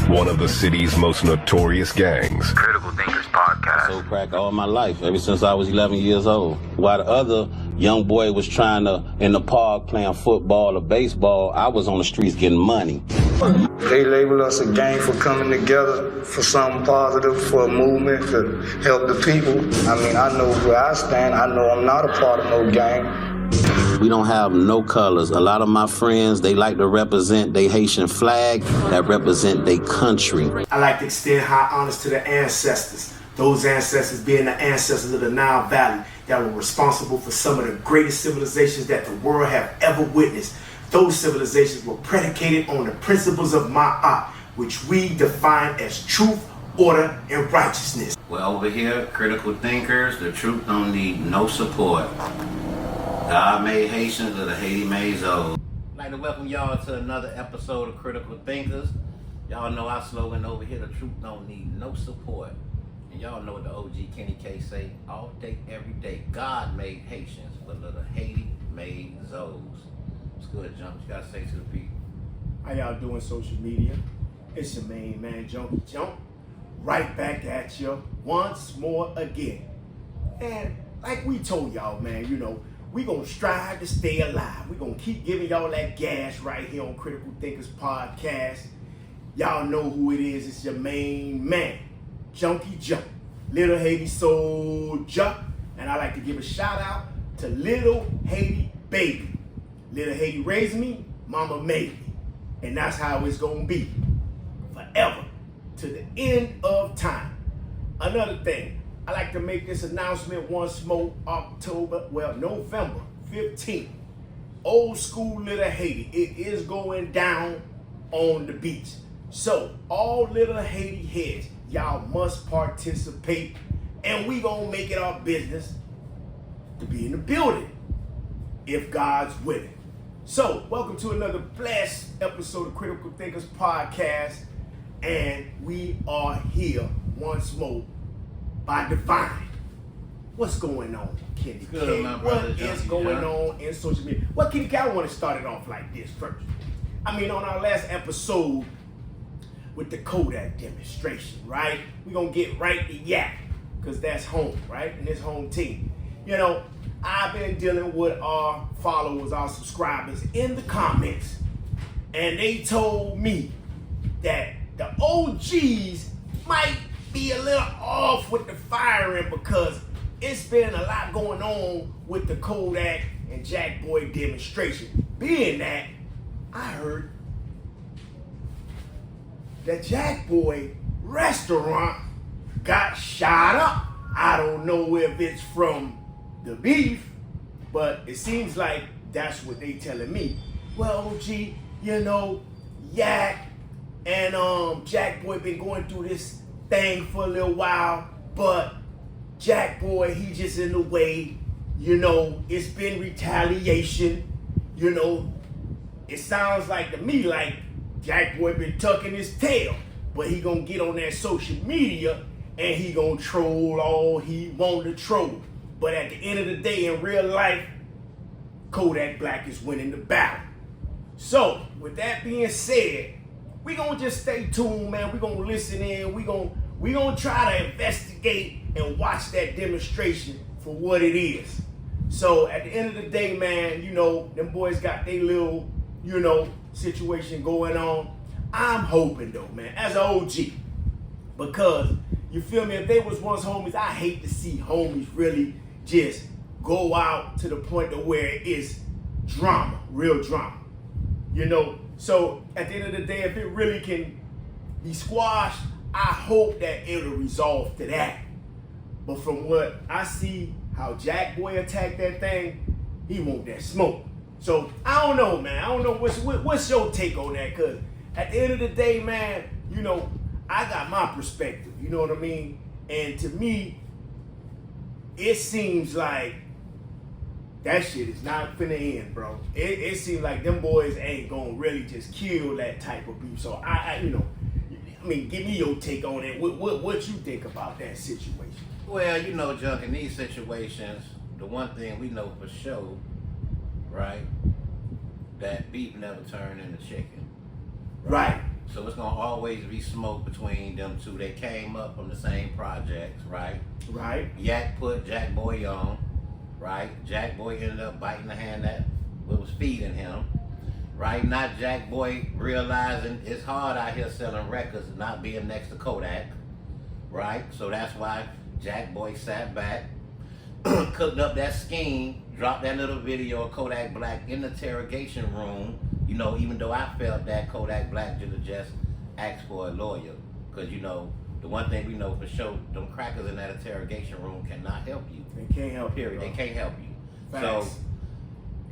one of the city's most notorious gangs. Critical Thinkers Podcast. So crack all my life, ever since I was 11 years old. While the other young boy was trying to, in the park, playing football or baseball, I was on the streets getting money. They label us a gang for coming together for something positive, for a movement to help the people. I mean, I know where I stand. I know I'm not a part of no gang. We don't have no colors. A lot of my friends, they like to represent their Haitian flag that represent their country. I like to extend high honors to the ancestors. Those ancestors being the ancestors of the Nile Valley that were responsible for some of the greatest civilizations that the world have ever witnessed. Those civilizations were predicated on the principles of Ma'at, which we define as truth, order, and righteousness. Well, over here, critical thinkers, the truth don't need no support. God made Haitians, or the Haiti made Zoe. I'd like to welcome y'all to another episode of Critical Thinkers. Y'all know our slogan over here, the truth don't need no support. And y'all know what the OG Kenny K say, all day, every day. God made Haitians, but the Haiti made Zoes. What's good, Jump? You gotta say to the people. How y'all doing social media? It's your main man, Junkie Jump. Right back at you once more again. And like we told y'all, man, you know, we gonna strive to stay alive. We gonna keep giving y'all that gas right here on Critical Thinkers Podcast. Y'all know who it is. It's your main man, Junkie Jump, Little Haiti Soldier. And I like to give a shout out to Little Haiti Baby. Little Haiti raised me, Mama made me. And that's how it's gonna be forever to the end of time. Another thing, I like to make this announcement once more, November 15th. Old school Little Haiti. It is going down on the beach. So all Little Haiti heads, y'all must participate, and we gonna make it our business to be in the building if God's willing. So welcome to another blessed episode of Critical Thinkers Podcast, and we are here once more by divine. What's going on, Kenny K? What is going on in social media? Well, Kenny K, I want to start it off like this first. I mean, on our last episode with the Kodak demonstration, right? We're going to get right to Yak, because that's home, right? And it's home team. You know, I've been dealing with our followers, our subscribers in the comments, and they told me that the OGs might be a little off with the firing because it's been a lot going on with the Kodak and Jackboy demonstration. Being that, I heard the Jackboy restaurant got shot up. I don't know if it's from the beef, but it seems like that's what they telling me. Well, OG, you know, Yak and Jackboy been going through this thing for a little while, but Jackboy, he just in the way, you know, it's been retaliation, you know. It sounds like to me like Jackboy been tucking his tail, but he gonna get on that social media and he gonna troll all he want to troll. But at the end of the day, in real life, Kodak Black is winning the battle. So, with that being said, we gonna just stay tuned, man. We gonna listen in. We gonna try to investigate and watch that demonstration for what it is. So at the end of the day, man, you know, them boys got their little, you know, situation going on. I'm hoping though, man, as an OG, because you feel me, if they was once homies, I hate to see homies really just go out to the point of where it is drama, real drama, you know. So at the end of the day, if it really can be squashed, I hope that it'll resolve to that. But from what I see, how Jackboy attacked that thing, he want that smoke. So I don't know, man. I don't know what's your take on that, because at the end of the day, man, you know, I got my perspective, you know what I mean? And to me, it seems like that shit is not finna end, bro. It seems like them boys ain't gonna really just kill that type of beef. So I you know, I mean, give me your take on it. What you think about that situation? Well, you know, Junk, in these situations, the one thing we know for sure, right, that beef never turned into chicken. Right. So it's gonna always be smoke between them two. They came up from the same projects, right? Right. Yak put Jackboy on, right? Jackboy ended up biting the hand that was feeding him, right? Not Jackboy realizing it's hard out here selling records and not being next to Kodak, right? So that's why Jackboy sat back, cooked up that scheme, dropped that little video of Kodak Black in the interrogation room. You know, even though I felt that Kodak Black should have just asked for a lawyer. Because, you know, the one thing we know for sure, them crackers in that interrogation room cannot help you. They can't help you. Period. They can't help you. Facts. So,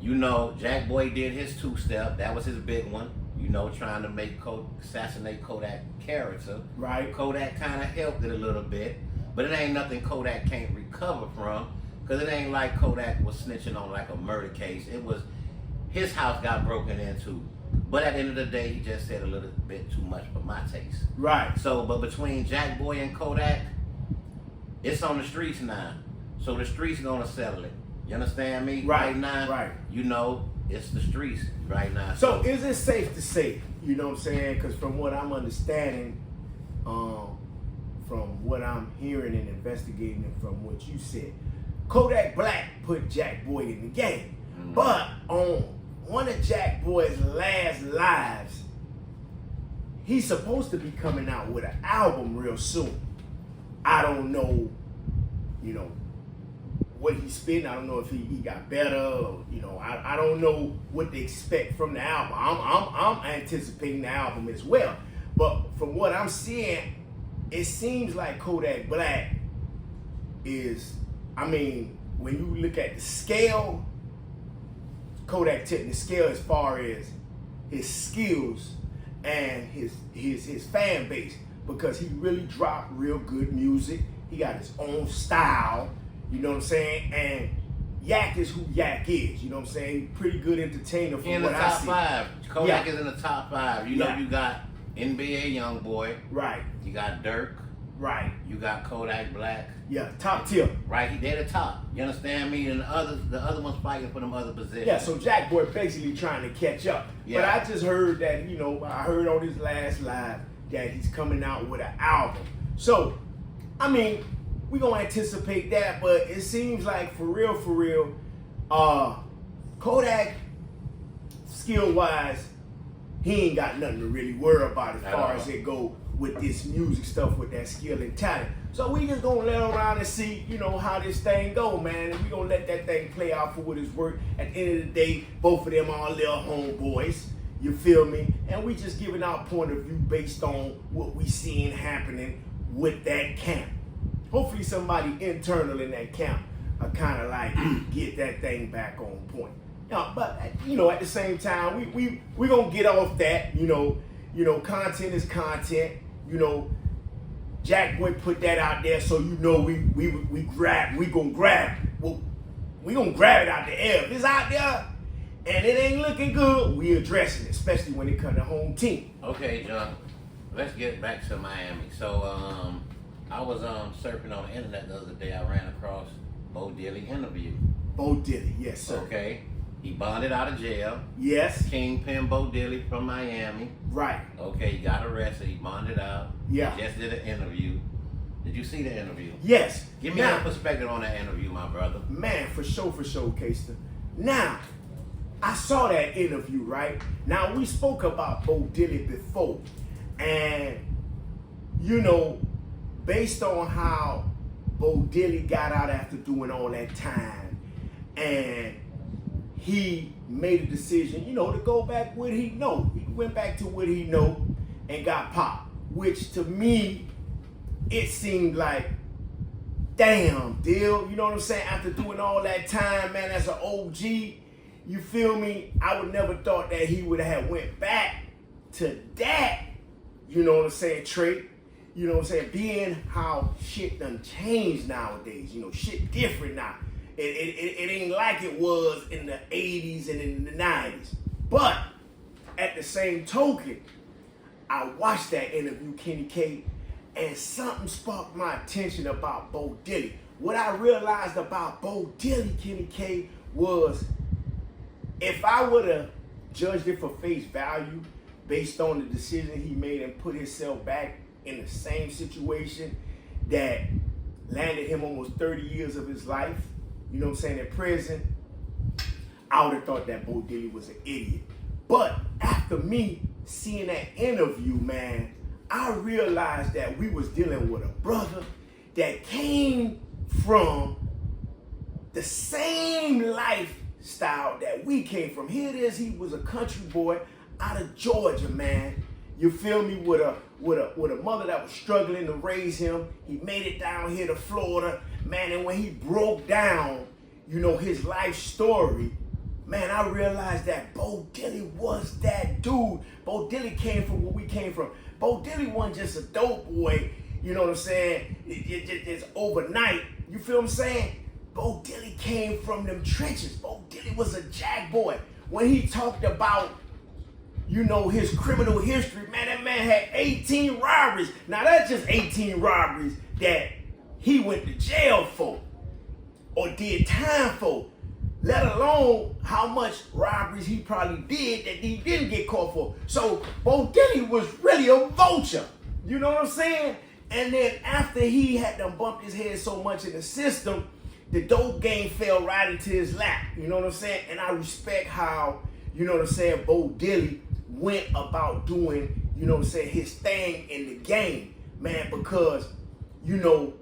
you know, Jackboy did his two-step. That was his big one. You know, trying to make assassinate Kodak character. Right. Kodak kind of helped it a little bit. But it ain't nothing Kodak can't recover from. Because it ain't like Kodak was snitching on like a murder case. It was his house got broken into. But at the end of the day, he just said a little bit too much for my taste. Right. So, but between Jackboy and Kodak, it's on the streets now. So the streets gonna settle it. You understand me? Right now, right. You know, it's the streets right now. So is it safe to say, you know what I'm saying? Because from what I'm understanding, from what I'm hearing and investigating and from what you said, Kodak Black put Jackboy in the game. Mm-hmm. But on one of Jackboy's last lives, he's supposed to be coming out with an album real soon. I don't know, you know, what he's spitting. I don't know if he got better, or, you know, I don't know what to expect from the album. I'm anticipating the album as well. But from what I'm seeing, it seems like Kodak Black is, I mean, when you look at the scale, Kodak tipping the scale as far as his skills and his fan base, because he really dropped real good music. He got his own style, you know what I'm saying? And Yak is who Yak is, you know what I'm saying? Pretty good entertainer from what I see. In the top 5. Kodak is in the top 5. You know, you got NBA Youngboy. Right. You got Dirk. Right. You got Kodak Black. Yeah, top tier. Right, they're the top. You understand me? And the other ones fighting for them other positions. Yeah, so Jackboy basically trying to catch up. Yeah. But I just heard that, you know, I heard on his last live that he's coming out with an album. So, I mean, we're going to anticipate that, but it seems like for real, Kodak, skill-wise, he ain't got nothing to really worry about as far as it go with this music stuff, with that skill and talent. So we just gonna let around and see, you know, how this thing go, man. And we gonna let that thing play out for what it's worth. At the end of the day, both of them are little homeboys. You feel me? And we just giving our point of view based on what we seeing happening with that camp. Hopefully somebody internal in that camp are kind of like get that thing back on point. But you know, at the same time, we gonna get off that. You know, content is content. You know, Jackboy put that out there, so you know we gonna grab it out the air. If it's out there and it ain't looking good, we addressing it, especially when it comes to home team. Okay, John, let's get back to Miami. So I was surfing on the internet the other day. I ran across Bo Dilly interview. Bo Dilly, yes sir. Okay, he bonded out of jail. Yes. Kingpin Bo Dilly from Miami. Right. Okay, he got arrested. He bonded out. Yeah. He just did an interview. Did you see the interview? Yes. Give me your perspective on that interview, my brother. Man, for sure, Kester. Now, I saw that interview, right? Now, we spoke about Bo Dilly before. And, you know, based on how Bo Dilly got out after doing all that time, and he made a decision, you know, to go back what he know. He went back to what he know and got popped, which to me, it seemed like, damn, deal. You know what I'm saying? After doing all that time, man, as an OG, you feel me? I would never thought that he would have went back to that, you know what I'm saying, trait. You know what I'm saying? Being how shit done changed nowadays. You know, shit different now. It ain't like it was in the 80s and in the 90s. But at the same token, I watched that interview, Kenny K, and something sparked my attention about Bo Dilly. What I realized about Bo Dilly, Kenny K, was if I would have judged it for face value, based on the decision he made and put himself back in the same situation that landed him almost 30 years of his life, you know what I'm saying, in prison, I would have thought that Bo Dilly was an idiot. But after me seeing that interview, man, I realized that we was dealing with a brother that came from the same lifestyle that we came from. Here it is, he was a country boy out of Georgia, man. You feel me? With a mother that was struggling to raise him. He made it down here to Florida, man. And when he broke down, you know, his life story, man, I realized that Bo Dilly was that dude. Bo Dilly came from where we came from. Bo Dilly wasn't just a dope boy, you know what I'm saying? It's overnight. You feel what I'm saying? Bo Dilly came from them trenches. Bo Dilly was a jack boy. When he talked about, you know, his criminal history, man, that man had 18 robberies. Now that's just 18 robberies that he went to jail for or did time for, let alone how much robberies he probably did that he didn't get caught for. So Bo Dilly was really a vulture. You know what I'm saying? And then after he had done bumped his head so much in the system, the dope game fell right into his lap. You know what I'm saying? And I respect how, you know what I'm saying, Bo Dilly went about doing, you know what I'm saying, his thing in the game, man, because, you know,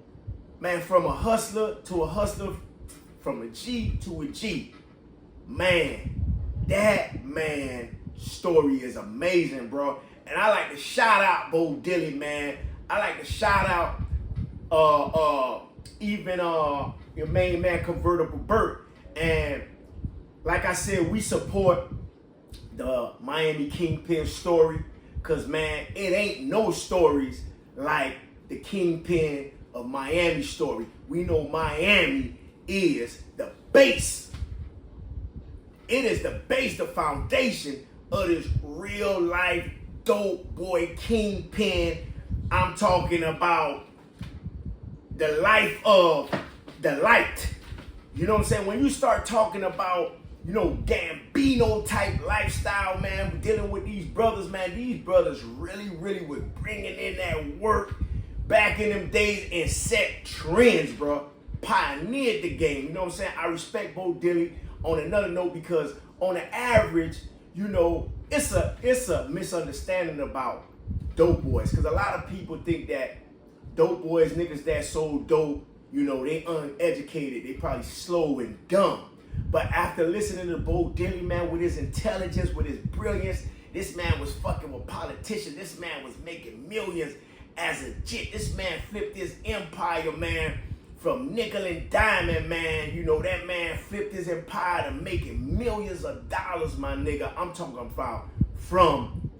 man, from a hustler to a hustler, from a G to a G, man, that man story is amazing, bro. And I like to shout out Bo Dilly, man. I like to shout out even your main man, Convertible Burt. And like I said, we support the Miami Kingpin story, because, man, it ain't no stories like the Kingpin of Miami story. We know Miami is the base. It is the base, the foundation of this real life dope boy Kingpin. I'm talking about the life of the light. You know what I'm saying? When you start talking about, you know, Gambino type lifestyle, man, dealing with these brothers, man, these brothers really was bringing in that work back in them days and set trends, bro. Pioneered the game, you know what I'm saying? I respect Bo Dilly on another note, because on the average, you know, it's a misunderstanding about dope boys, because a lot of people think that dope boys, niggas that sold dope, you know, they uneducated, they probably slow and dumb. But after listening to Bo Dilly, man, with his intelligence, with his brilliance, this man was fucking with politicians. This man was making millions as a jit. This man flipped his empire, man, from nickel and diamond, man. You know, that man flipped his empire to making millions of dollars, my nigga. I'm talking about from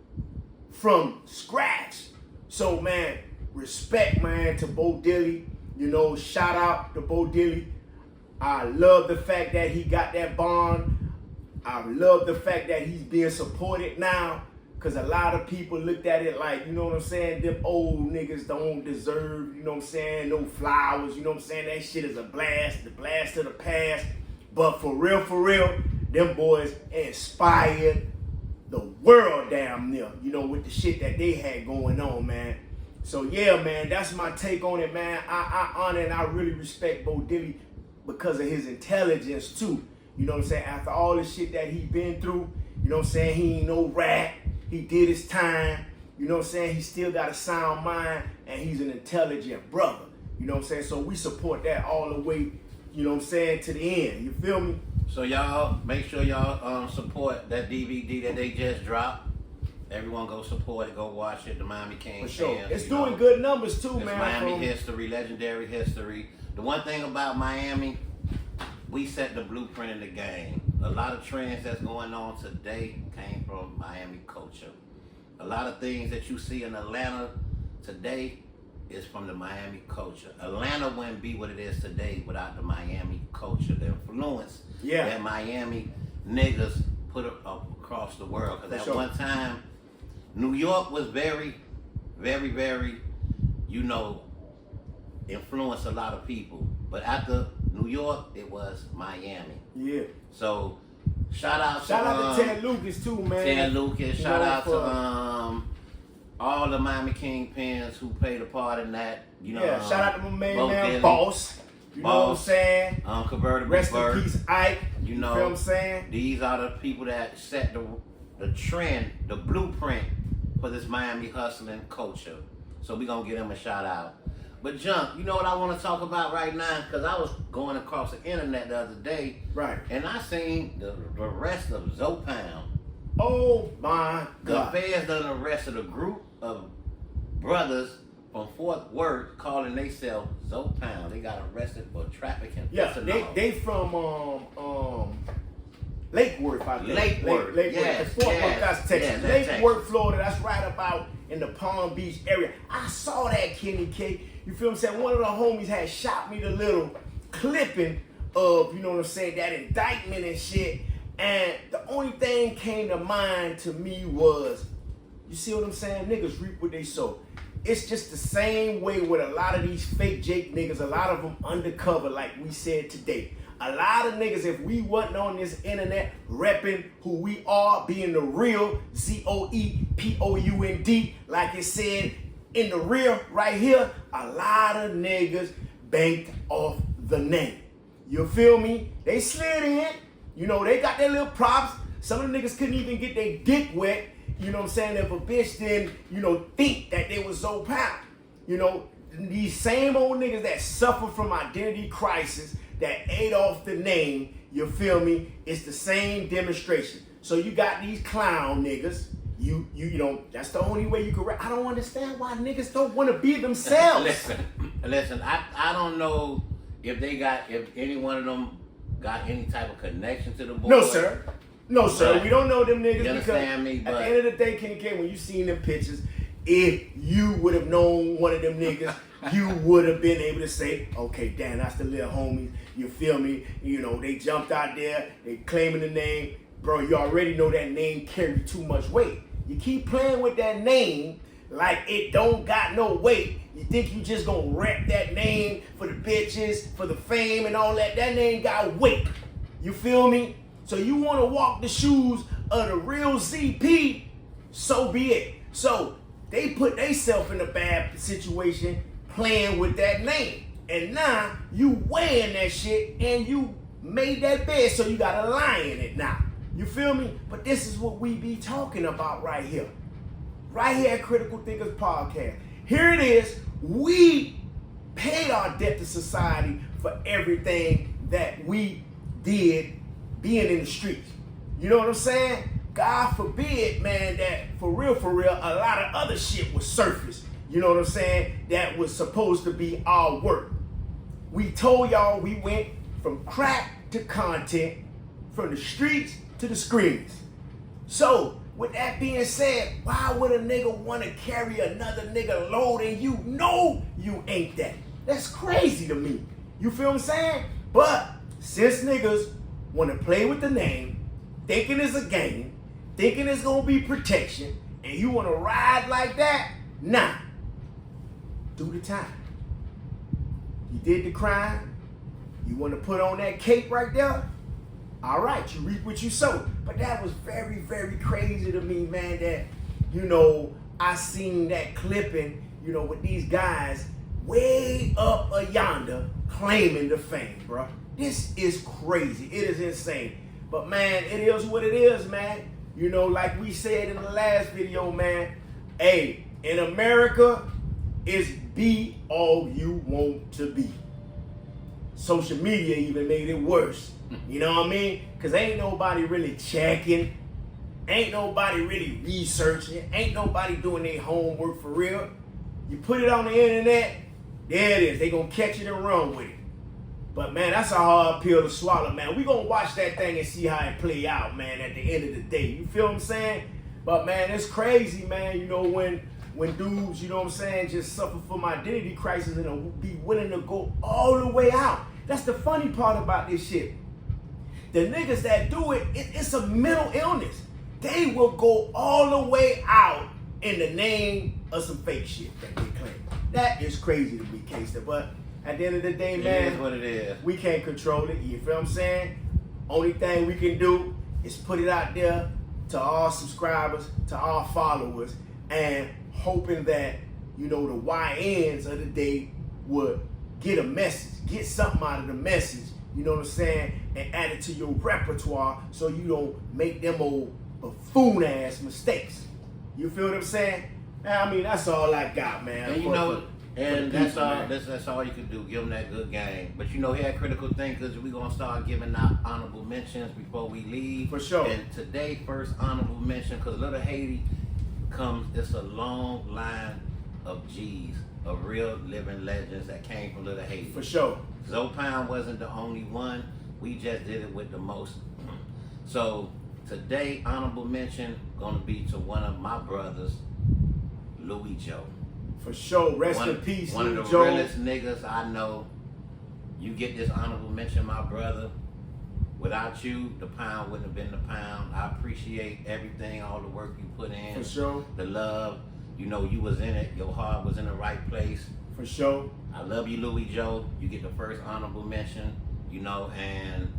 scratch. So, man, respect, man, to Bo Dilly. You know, shout out to Bo Dilly. I love the fact that he got that bond. I love the fact that he's being supported now, because a lot of people looked at it like, you know what I'm saying, them old niggas don't deserve, you know what I'm saying, no flowers, you know what I'm saying, that shit is a blast, the blast of the past. But for real, them boys inspired the world damn near, you know, with the shit that they had going on, man. So yeah, man, that's my take on it, man. I honor and I really respect Bo Dilly because of his intelligence too. You know what I'm saying? After all the shit that he been through, you know what I'm saying? He ain't no rat. He did his time. You know what I'm saying? He still got a sound mind and he's an intelligent brother. You know what I'm saying? So we support that all the way, you know what I'm saying, to the end. You feel me? So y'all, make sure y'all support that DVD that they just dropped. Everyone go support it, go watch it. The Miami King. For sure. Fans, It's doing good numbers too, it's man. Miami history, legendary history. The one thing about Miami, we set the blueprint in the game. A lot of trends that's going on today came from Miami culture. A lot of things that you see in Atlanta today is from the Miami culture. Atlanta wouldn't be what it is today without the Miami culture, the influence that Miami niggas put up across the world. Because at one time, New York was very, you know, influenced a lot of people. But after New York, it was Miami. Yeah. So Shout out to Ted Lucas too, man. Ted Lucas. Shout out for, to all the Miami Kingpins who played a part in that. You know, shout out to my main Bo man, Dilly, Boss. You know what I'm saying? Convertible Rest Bird. in peace, Ike. You know what I'm saying? These are the people that set the trend, the blueprint for this Miami hustling culture. So we gonna give them a shout out. But Junk, you know what I want to talk about right now? Because I was going across the internet the other day, right? And I seen the arrest of Zoe Pound. Oh my God! The feds done arrested a group of brothers from Fort Worth calling themselves Zoe Pound. They got arrested for trafficking. Yeah, they from Lake Worth, I think. Lake Worth. Yes, Fort Worth, that's Texas. Yes, Lake Texas. Worth, Florida, that's right about in the Palm Beach area. I saw that, Kenny K. You feel what I'm saying? One of the homies had shot me the little clipping of, you know what I'm saying, that indictment and shit. And the only thing came to mind to me was, you see what I'm saying? Niggas reap what they sow. It's just the same way with a lot of these fake Jake niggas, a lot of them undercover, like we said today. A lot of niggas, if we wasn't on this internet repping who we are, being the real ZOEPOUND, like it said in the real right here, a lot of niggas banked off the name. You feel me? They slid in, you know, they got their little props. Some of the niggas couldn't even get their dick wet, you know what I'm saying, if a bitch didn't, you know, think that they was Zoe Pound. You know, these same old niggas that suffer from identity crisis, that ate off the name, you feel me? It's the same demonstration. So you got these clown niggas. You know, that's the only way you can I don't understand why niggas don't want to be themselves. Listen, I don't know if any one of them got any type of connection to the boy. No, sir. We don't know them niggas you because understand me, but at the end of the day, Kenny K, when you seen them pictures, if you would have known one of them niggas, you would have been able to say, okay, damn, that's the little homies. You feel me? You know, they jumped out there, they claiming the name. Bro, you already know that name carried too much weight. You keep playing with that name like it don't got no weight. You think you just gonna rep that name for the bitches, for the fame and all that. That name got weight. You feel me? So you wanna walk the shoes of the real ZP, so be it. So they put themselves in a bad situation playing with that name. And now you weighing that shit and you made that bed, so you got a lie in it now. You feel me? But this is what we be talking about right here. Right here at Critical Thinkers Podcast. Here it is. We paid our debt to society for everything that we did being in the streets. You know what I'm saying? God forbid, man, that for real, a lot of other shit was surfaced. You know what I'm saying? That was supposed to be our work. We told y'all we went from crack to content, from the streets to the screens. So, with that being said, why would a nigga want to carry another nigga load and you know you ain't that? That's crazy to me. You feel what I'm saying? But since niggas want to play with the name, thinking it's a game, thinking it's going to be protection, and you want to ride like that, nah. Do the time. You did the crime. You want to put on that cape right there? All right, you reap what you sow. But that was very, very crazy to me, man, that, you know, I seen that clipping, you know, with these guys way up yonder claiming the fame, bro. This is crazy. It is insane. But, man, it is what it is, man. You know, like we said in the last video, man, hey, in America, it's be all you want to be. Social media even made it worse. You know what I mean? Because ain't nobody really checking. Ain't nobody really researching. Ain't nobody doing their homework for real. You put it on the internet, there it is. They gonna catch it and run with it. But man, that's a hard pill to swallow, man. We gonna watch that thing and see how it play out, man, at the end of the day. You feel what I'm saying? But man, it's crazy, man. You know, when dudes, you know what I'm saying, just suffer from identity crisis and be willing to go all the way out. That's the funny part about this shit. The niggas that do it, it's a mental illness. They will go all the way out in the name of some fake shit that they claim. That is crazy to be K-Ster. But at the end of the day, man, it is what it is. We can't control it. You feel what I'm saying? Only thing we can do is put it out there to all subscribers, to all followers, and hoping that, you know, the YNs of the day would get a message, get something out of the message, you know what I'm saying, and add it to your repertoire so you don't make them old buffoon-ass mistakes. You feel what I'm saying? I mean, that's all I got, man. And you know, and that's people, all. man. That's all you can do. Give them that good game. But you know, here at Critical Thinkers, we gonna start giving out honorable mentions before we leave. For sure. And today, first honorable mention, because Little Haiti comes. It's a long line of G's, of real living legends that came from Little Haiti. For sure. Zoe Pound wasn't the only one. We just did it with the most. So today, honorable mention gonna be to one of my brothers, Louis Joe. For sure. Rest in peace, One Louis of the Joe. realest niggas I know. You get this honorable mention, my brother. Without you, the Pound wouldn't have been the Pound. I appreciate everything, all the work you put in. For sure. The love. You know, you was in it. Your heart was in the right place. For sure. I love you, Louis Joe. You get the first honorable mention, you know, and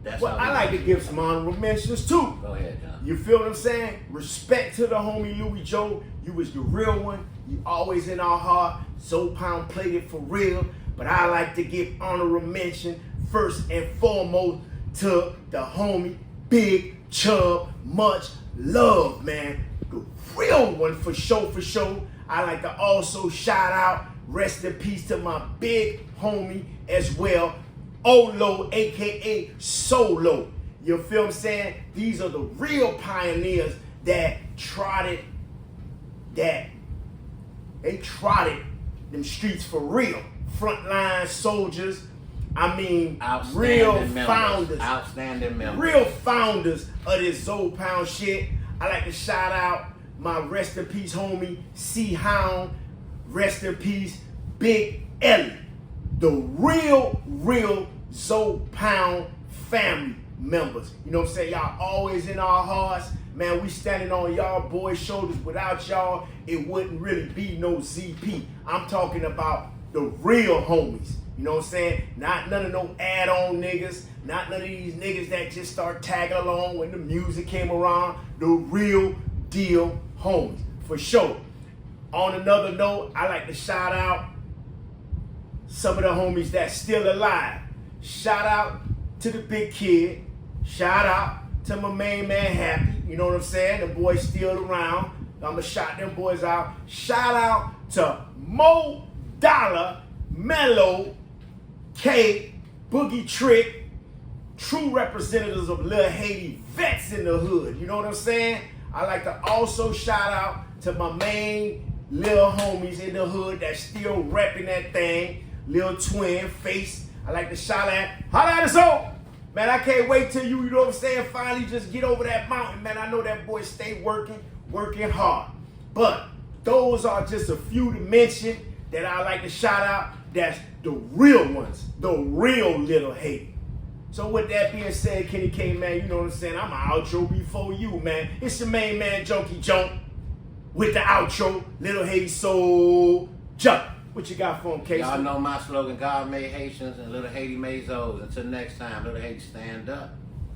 that's Well, how I like to give some honorable mentions too. Go ahead, John. You feel what I'm saying? Respect to the homie Louis Joe. You was the real one. You always in our heart. Zoe Pound played it for real. But I like to give honorable mention first and foremost to the homie Big Chubb. Much love, man. The real one for sure, for sure. I like to also shout out, rest in peace to my big homie as well, Olo, aka Solo. You feel what I'm saying? These are the real pioneers that trotted them streets for real. Frontline soldiers. I mean, real founders. Outstanding members. Real founders of this Zoe Pound shit. I like to shout out my rest in peace homie, C Hound. Rest in peace, Big Ellie. The real Zoe Pound family members. You know what I'm saying? Y'all always in our hearts. Man, we standing on y'all boys' shoulders. Without y'all, it wouldn't really be no ZP. I'm talking about the real homies. You know what I'm saying? Not none of no add-on niggas. Not none of these niggas that just start tagging along when the music came around. The real deal homies, for sure. On another note, I like to shout out some of the homies that's still alive. Shout out to the big kid. Shout out to my main man Happy. You know what I'm saying? The boy's still around. I'ma shout them boys out. Shout out to Mo Dollar, Mellow, K, Boogie Trick, true representatives of Lil Haiti, vets in the hood. You know what I'm saying? I like to also shout out to my main little homies in the hood that's still repping that thing. Lil Twin, Face. I like to shout out, holla at us all. Man, I can't wait till you know what I'm saying, finally just get over that mountain, man. I know that boy stay working hard. But those are just a few to mention that I like to shout out. That's the real ones, the real Little Haiti. So with that being said, Kenny K, man, you know what I'm saying? I'm an outro before you, man. It's your main man, Junkie Junk, with the outro, Little Haiti Soul Jump. What you got for him, Casey? Y'all know my slogan, God made Haitians and Little Haiti made Zoes. Until next time, Little Haiti stand up.